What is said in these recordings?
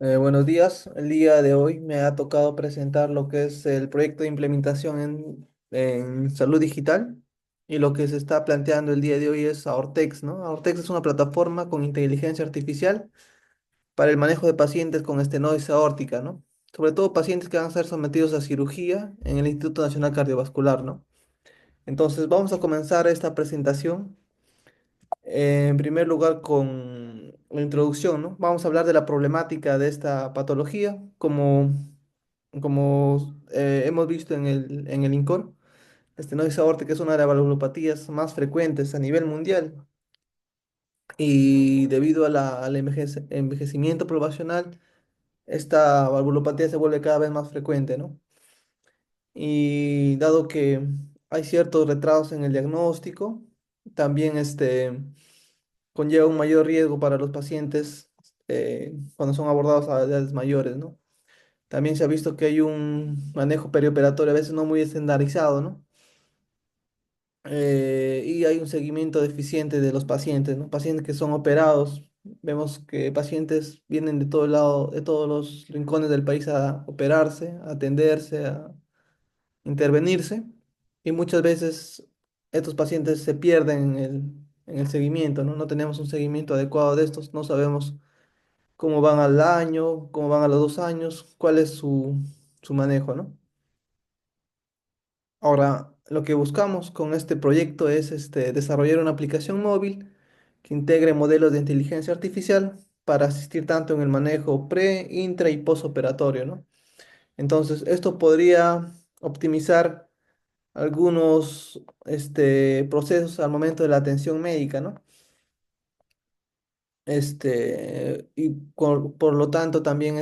Buenos días. El día de hoy me ha tocado presentar lo que es el proyecto de implementación en salud digital y lo que se está planteando el día de hoy es Aortex, ¿no? Aortex es una plataforma con inteligencia artificial para el manejo de pacientes con estenosis aórtica, ¿no? Sobre todo pacientes que van a ser sometidos a cirugía en el Instituto Nacional Cardiovascular, ¿no? Entonces vamos a comenzar esta presentación en primer lugar, con la introducción, ¿no? Vamos a hablar de la problemática de esta patología, como hemos visto en el INCOR, estenosis aórtica es una de las valvulopatías más frecuentes a nivel mundial y debido a al envejecimiento poblacional, esta valvulopatía se vuelve cada vez más frecuente, ¿no? Y dado que hay ciertos retrasos en el diagnóstico, también conlleva un mayor riesgo para los pacientes cuando son abordados a edades mayores, ¿no? También se ha visto que hay un manejo perioperatorio a veces no muy estandarizado, ¿no? Y hay un seguimiento deficiente de los pacientes, ¿no? Pacientes que son operados. Vemos que pacientes vienen de todo lado, de todos los rincones del país a operarse, a atenderse, a intervenirse. Y muchas veces estos pacientes se pierden en el seguimiento, ¿no? No tenemos un seguimiento adecuado de estos, no sabemos cómo van al año, cómo van a los 2 años, cuál es su manejo, ¿no? Ahora, lo que buscamos con este proyecto es desarrollar una aplicación móvil que integre modelos de inteligencia artificial para asistir tanto en el manejo pre, intra y postoperatorio, ¿no? Entonces, esto podría optimizar algunos procesos al momento de la atención médica, ¿no? Por lo tanto también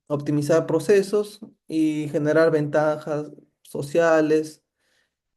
optimizar procesos y generar ventajas sociales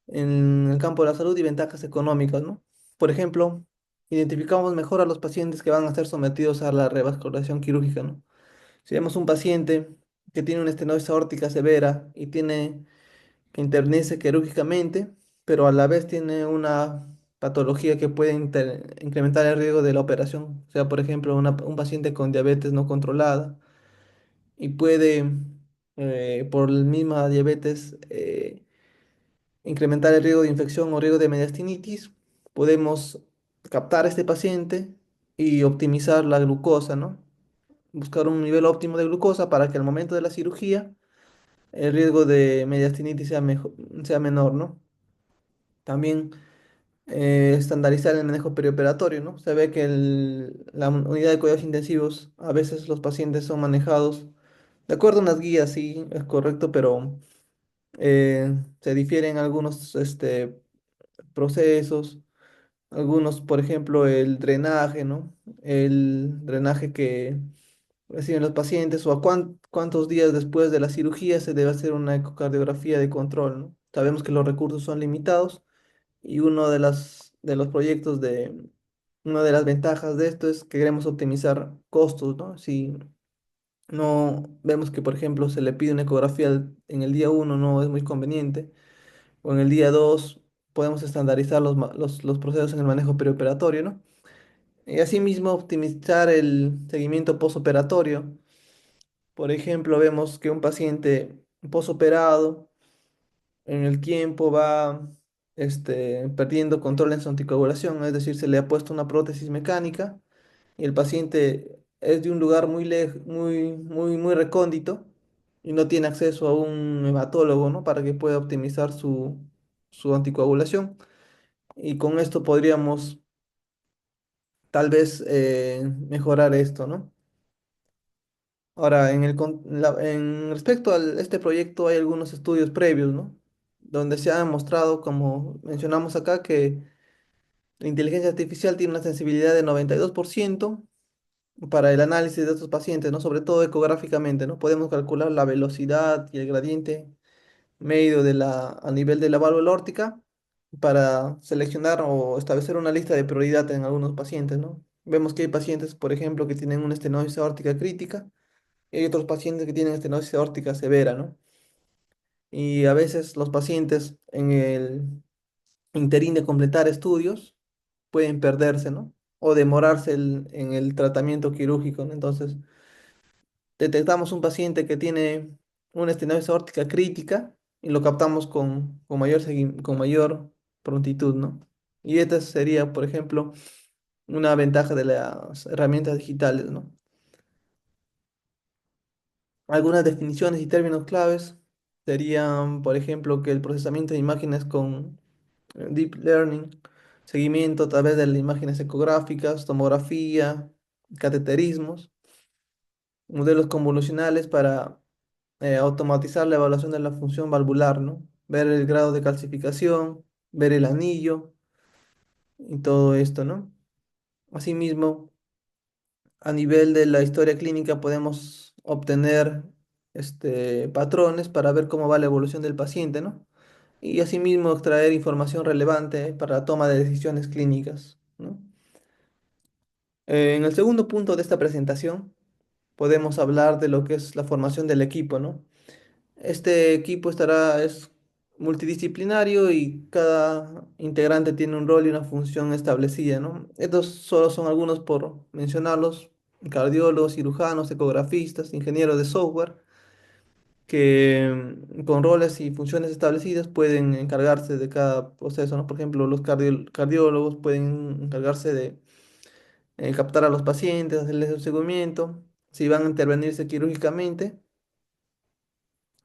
en el campo de la salud y ventajas económicas, ¿no? Por ejemplo, identificamos mejor a los pacientes que van a ser sometidos a la revascularización quirúrgica, ¿no? Si vemos un paciente que tiene una estenosis aórtica severa y tiene que intervenirse quirúrgicamente, pero a la vez tiene una patología que puede incrementar el riesgo de la operación, o sea, por ejemplo, un paciente con diabetes no controlada y puede, por la misma diabetes, incrementar el riesgo de infección o riesgo de mediastinitis, podemos captar a este paciente y optimizar la glucosa, ¿no? Buscar un nivel óptimo de glucosa para que al momento de la cirugía el riesgo de mediastinitis sea menor, ¿no? También estandarizar el manejo perioperatorio, ¿no? Se ve que la unidad de cuidados intensivos, a veces los pacientes son manejados de acuerdo a unas guías, sí, es correcto, pero se difieren algunos procesos, algunos, por ejemplo, el drenaje, ¿no? El drenaje que reciben los pacientes o cuántos días después de la cirugía se debe hacer una ecocardiografía de control, ¿no? Sabemos que los recursos son limitados y de los proyectos una de las ventajas de esto es que queremos optimizar costos, ¿no? Si no vemos que, por ejemplo, se le pide una ecografía en el día uno, no es muy conveniente, o en el día 2 podemos estandarizar los procesos en el manejo preoperatorio, ¿no? Y asimismo optimizar el seguimiento posoperatorio. Por ejemplo, vemos que un paciente posoperado en el tiempo va perdiendo control en su anticoagulación, es decir, se le ha puesto una prótesis mecánica y el paciente es de un lugar muy recóndito y no tiene acceso a un hematólogo, ¿no? Para que pueda optimizar su anticoagulación. Y con esto podríamos tal vez mejorar esto, ¿no? Ahora, en respecto a este proyecto hay algunos estudios previos, ¿no? Donde se ha demostrado, como mencionamos acá, que la inteligencia artificial tiene una sensibilidad de 92% para el análisis de estos pacientes, ¿no? Sobre todo ecográficamente, ¿no? Podemos calcular la velocidad y el gradiente medio a nivel de la válvula órtica para seleccionar o establecer una lista de prioridad en algunos pacientes, ¿no? Vemos que hay pacientes, por ejemplo, que tienen una estenosis aórtica crítica y hay otros pacientes que tienen estenosis aórtica severa, ¿no? Y a veces los pacientes en el interín de completar estudios pueden perderse, ¿no? O demorarse en el tratamiento quirúrgico, ¿no? Entonces, detectamos un paciente que tiene una estenosis aórtica crítica y lo captamos con mayor prontitud, ¿no? Y esta sería, por ejemplo, una ventaja de las herramientas digitales, ¿no? Algunas definiciones y términos claves serían, por ejemplo, que el procesamiento de imágenes con deep learning, seguimiento a través de las imágenes ecográficas, tomografía, cateterismos, modelos convolucionales para automatizar la evaluación de la función valvular, ¿no? Ver el grado de calcificación, ver el anillo y todo esto, ¿no? Asimismo, a nivel de la historia clínica podemos obtener patrones para ver cómo va la evolución del paciente, ¿no? Y asimismo extraer información relevante para la toma de decisiones clínicas, ¿no? En el segundo punto de esta presentación podemos hablar de lo que es la formación del equipo, ¿no? Este equipo es multidisciplinario y cada integrante tiene un rol y una función establecida, ¿no? Estos solo son algunos por mencionarlos: cardiólogos, cirujanos, ecografistas, ingenieros de software, que con roles y funciones establecidas pueden encargarse de cada proceso, ¿no? Por ejemplo, los cardiólogos pueden encargarse de captar a los pacientes, hacerles el seguimiento, si van a intervenirse quirúrgicamente.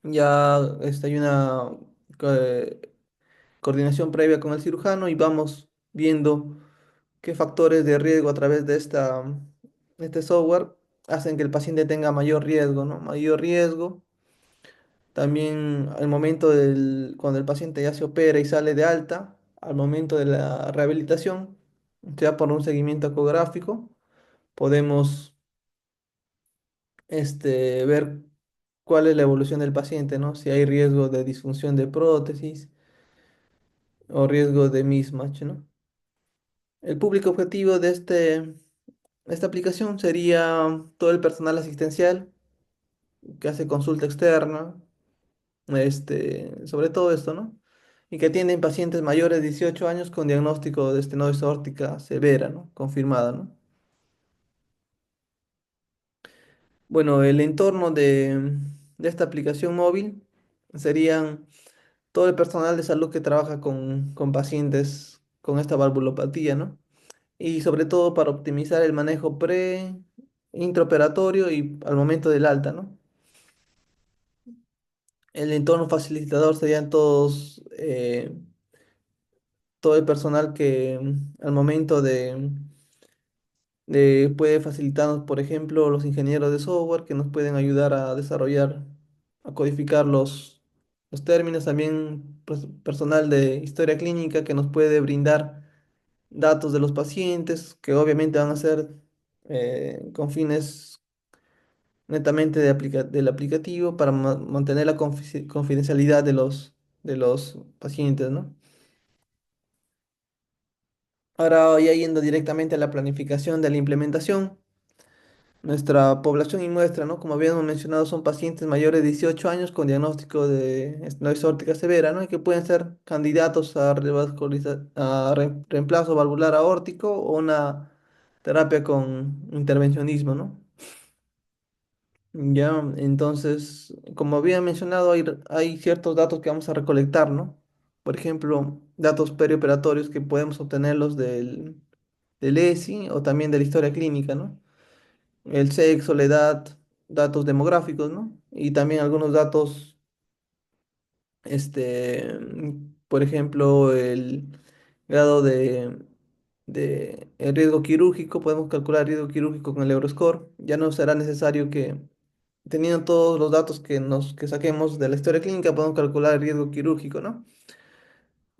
Ya hay una eh, coordinación previa con el cirujano y vamos viendo qué factores de riesgo a través de este software hacen que el paciente tenga mayor riesgo, ¿no? Mayor riesgo. También al momento cuando el paciente ya se opera y sale de alta, al momento de la rehabilitación, sea por un seguimiento ecográfico, podemos ver cuál es la evolución del paciente, ¿no? Si hay riesgo de disfunción de prótesis o riesgo de mismatch, ¿no? El público objetivo de esta aplicación sería todo el personal asistencial que hace consulta externa, sobre todo esto, ¿no? Y que atienden pacientes mayores de 18 años con diagnóstico de estenosis aórtica severa, ¿no? Confirmada, ¿no? Bueno, el entorno de esta aplicación móvil serían todo el personal de salud que trabaja con pacientes con esta valvulopatía, ¿no? Y sobre todo para optimizar el manejo intraoperatorio y al momento del alta, ¿no? El entorno facilitador serían todo el personal que al momento puede facilitarnos, por ejemplo, los ingenieros de software que nos pueden ayudar a desarrollar, a codificar los términos, también pues, personal de historia clínica que nos puede brindar datos de los pacientes, que obviamente van a ser con fines netamente del aplicativo para mantener la confidencialidad de los pacientes, ¿no? Ahora ya yendo directamente a la planificación de la implementación, nuestra población y muestra, ¿no? Como habíamos mencionado, son pacientes mayores de 18 años con diagnóstico de estenosis aórtica severa, ¿no? Y que pueden ser candidatos a, reemplazo valvular aórtico o una terapia con intervencionismo, ¿no? Ya, entonces, como había mencionado, hay ciertos datos que vamos a recolectar, ¿no? Por ejemplo, datos perioperatorios que podemos obtenerlos del ESI o también de la historia clínica, ¿no? El sexo, la edad, datos demográficos, ¿no? Y también algunos datos, por ejemplo, el grado de el riesgo quirúrgico, podemos calcular el riesgo quirúrgico con el Euroscore. Ya no será necesario que, teniendo todos los datos que saquemos de la historia clínica, podemos calcular el riesgo quirúrgico, ¿no?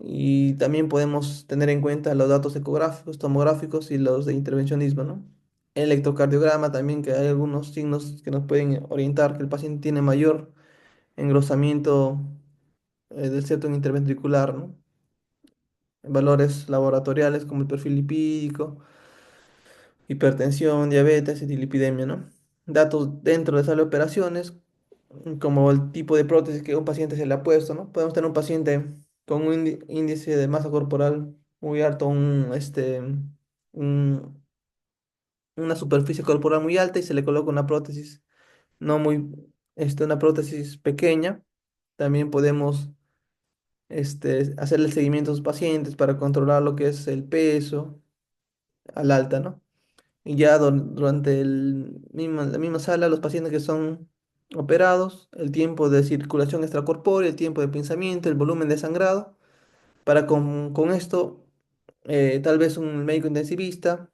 Y también podemos tener en cuenta los datos ecográficos, tomográficos y los de intervencionismo, ¿no? El electrocardiograma también, que hay algunos signos que nos pueden orientar que el paciente tiene mayor engrosamiento del septo interventricular, ¿no? Valores laboratoriales como el perfil lipídico, hipertensión, diabetes y dilipidemia, ¿no? Datos dentro de sala de operaciones, como el tipo de prótesis que un paciente se le ha puesto, ¿no? Podemos tener un paciente con un índice de masa corporal muy alto, un- una superficie corporal muy alta y se le coloca una prótesis no muy, una prótesis pequeña. También podemos hacerle el seguimiento a los pacientes para controlar lo que es el peso al alta, ¿no? Y ya durante la misma sala, los pacientes que son operados, el tiempo de circulación extracorpórea, el tiempo de pensamiento, el volumen de sangrado, para con esto, tal vez un médico intensivista,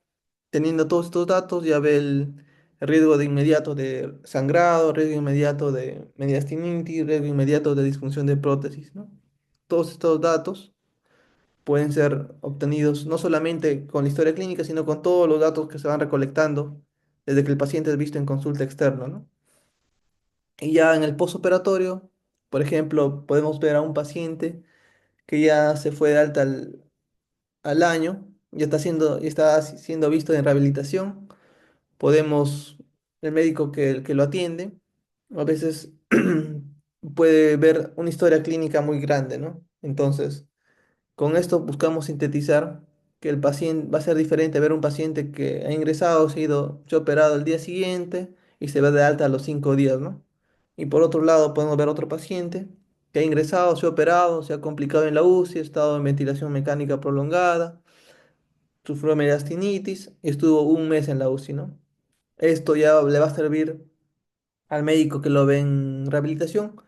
teniendo todos estos datos, ya ve el riesgo de inmediato de sangrado, riesgo inmediato de mediastinitis, riesgo inmediato de disfunción de prótesis, ¿no? Todos estos datos pueden ser obtenidos no solamente con la historia clínica, sino con todos los datos que se van recolectando desde que el paciente es visto en consulta externa, ¿no? Y ya en el postoperatorio, por ejemplo, podemos ver a un paciente que ya se fue de alta al año, ya está siendo visto en rehabilitación. Podemos, el médico que lo atiende, a veces puede ver una historia clínica muy grande, ¿no? Entonces, con esto buscamos sintetizar que el paciente va a ser diferente ver un paciente que ha ingresado, se ha operado el día siguiente y se va de alta a los 5 días, ¿no? Y por otro lado, podemos ver otro paciente que ha ingresado, se ha operado, se ha complicado en la UCI, ha estado en ventilación mecánica prolongada, sufrió mediastinitis y estuvo un mes en la UCI, ¿no? Esto ya le va a servir al médico que lo ve en rehabilitación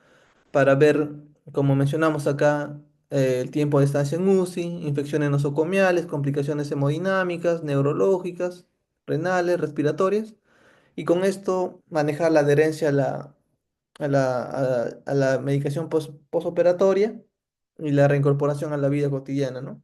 para ver, como mencionamos acá, el tiempo de estancia en UCI, infecciones nosocomiales, complicaciones hemodinámicas, neurológicas, renales, respiratorias, y con esto manejar la adherencia a la medicación posoperatoria y la reincorporación a la vida cotidiana, ¿no?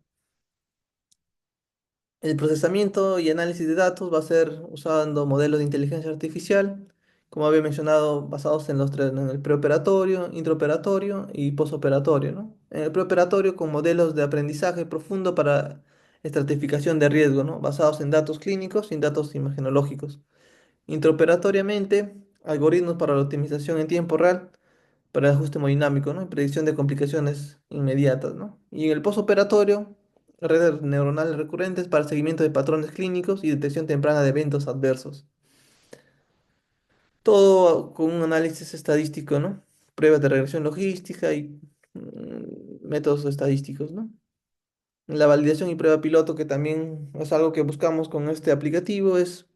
El procesamiento y análisis de datos va a ser usando modelos de inteligencia artificial, como había mencionado, basados en los tres, ¿no? En el preoperatorio, intraoperatorio y posoperatorio, ¿no? En el preoperatorio con modelos de aprendizaje profundo para estratificación de riesgo, ¿no? Basados en datos clínicos y en datos imagenológicos. Intraoperatoriamente, algoritmos para la optimización en tiempo real para el ajuste hemodinámico, ¿no? Y predicción de complicaciones inmediatas, ¿no? Y en el posoperatorio, redes neuronales recurrentes para el seguimiento de patrones clínicos y detección temprana de eventos adversos. Todo con un análisis estadístico, ¿no? Pruebas de regresión logística y métodos estadísticos, ¿no? La validación y prueba piloto, que también es algo que buscamos con este aplicativo, es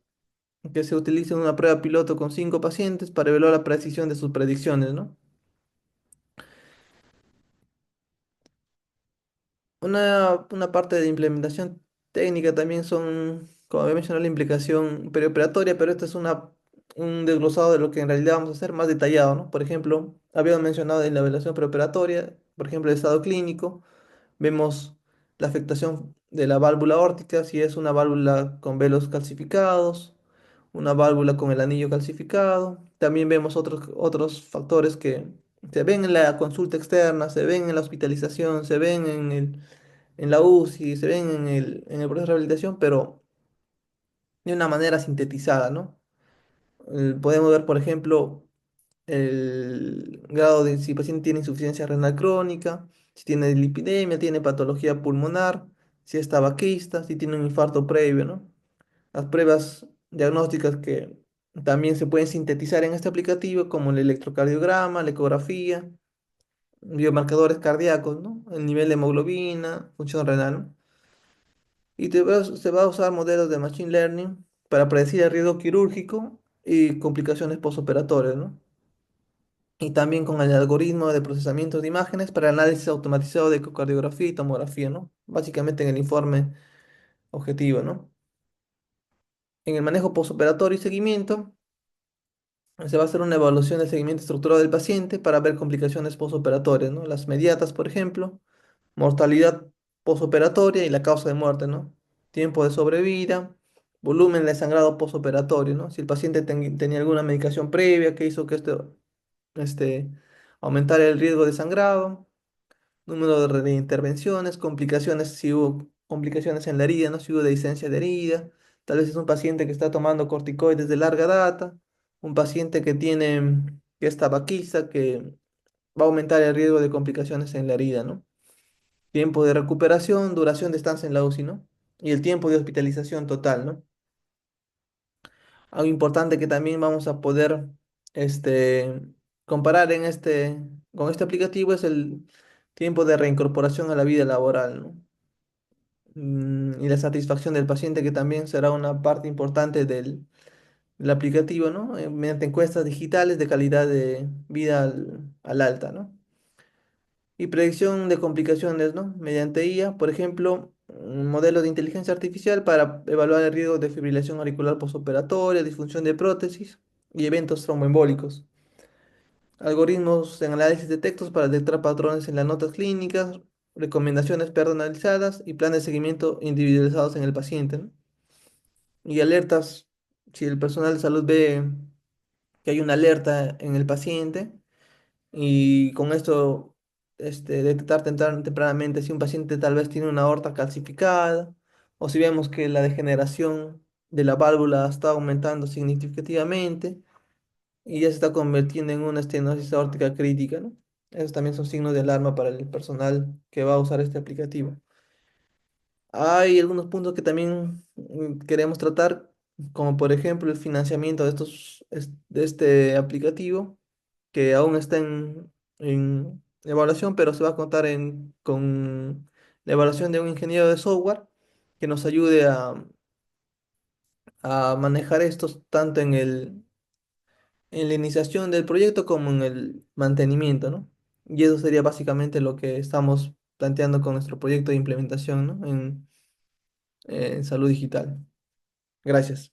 que se utilice una prueba piloto con 5 pacientes para evaluar la precisión de sus predicciones, ¿no? Una parte de implementación técnica también son, como había mencionado, la implicación perioperatoria, pero esto es un desglosado de lo que en realidad vamos a hacer más detallado, ¿no? Por ejemplo, habíamos mencionado en la evaluación preoperatoria, por ejemplo, el estado clínico, vemos la afectación de la válvula aórtica, si es una válvula con velos calcificados, una válvula con el anillo calcificado. También vemos otros factores que se ven en la consulta externa, se ven en la hospitalización, se ven en la UCI, se ven en el proceso de rehabilitación, pero de una manera sintetizada, ¿no? Podemos ver, por ejemplo, el grado de si el paciente tiene insuficiencia renal crónica, si tiene lipidemia, tiene patología pulmonar, si es tabaquista, si tiene un infarto previo, ¿no? Las pruebas diagnósticas que también se pueden sintetizar en este aplicativo, como el electrocardiograma, la ecografía, biomarcadores cardíacos, ¿no? El nivel de hemoglobina, función renal, ¿no? Y se va a usar modelos de Machine Learning para predecir el riesgo quirúrgico y complicaciones postoperatorias, ¿no? Y también con el algoritmo de procesamiento de imágenes para análisis automatizado de ecocardiografía y tomografía, ¿no? Básicamente en el informe objetivo, ¿no? En el manejo postoperatorio y seguimiento, se va a hacer una evaluación del seguimiento estructurado del paciente para ver complicaciones postoperatorias, ¿no? Las mediatas, por ejemplo, mortalidad postoperatoria y la causa de muerte, ¿no? Tiempo de sobrevida, volumen de sangrado postoperatorio, ¿no? Si el paciente tenía alguna medicación previa que hizo que este, aumentara el riesgo de sangrado, número de reintervenciones, complicaciones, si hubo complicaciones en la herida, ¿no? Si hubo dehiscencia de herida, tal vez es un paciente que está tomando corticoides de larga data, un paciente que es tabaquista, que va a aumentar el riesgo de complicaciones en la herida, ¿no? Tiempo de recuperación, duración de estancia en la UCI, ¿no? Y el tiempo de hospitalización total, ¿no? Algo importante que también vamos a poder este, comparar con este aplicativo es el tiempo de reincorporación a la vida laboral, ¿no? Y la satisfacción del paciente, que también será una parte importante del aplicativo, ¿no? Mediante encuestas digitales de calidad de vida al alta, ¿no? Y predicción de complicaciones, ¿no? Mediante IA, por ejemplo, un modelo de inteligencia artificial para evaluar el riesgo de fibrilación auricular postoperatoria, disfunción de prótesis y eventos tromboembólicos. Algoritmos de análisis de textos para detectar patrones en las notas clínicas, recomendaciones personalizadas y planes de seguimiento individualizados en el paciente, ¿no? Y alertas, si el personal de salud ve que hay una alerta en el paciente, y con esto detectar tempranamente si un paciente tal vez tiene una aorta calcificada, o si vemos que la degeneración de la válvula está aumentando significativamente y ya se está convirtiendo en una estenosis aórtica crítica, ¿no? Esos también son signos de alarma para el personal que va a usar este aplicativo. Hay algunos puntos que también queremos tratar, como por ejemplo el financiamiento de este aplicativo, que aún está en evaluación, pero se va a contar con la evaluación de un ingeniero de software que nos ayude a manejar estos tanto en la iniciación del proyecto como en el mantenimiento, ¿no? Y eso sería básicamente lo que estamos planteando con nuestro proyecto de implementación, ¿no? En salud digital. Gracias.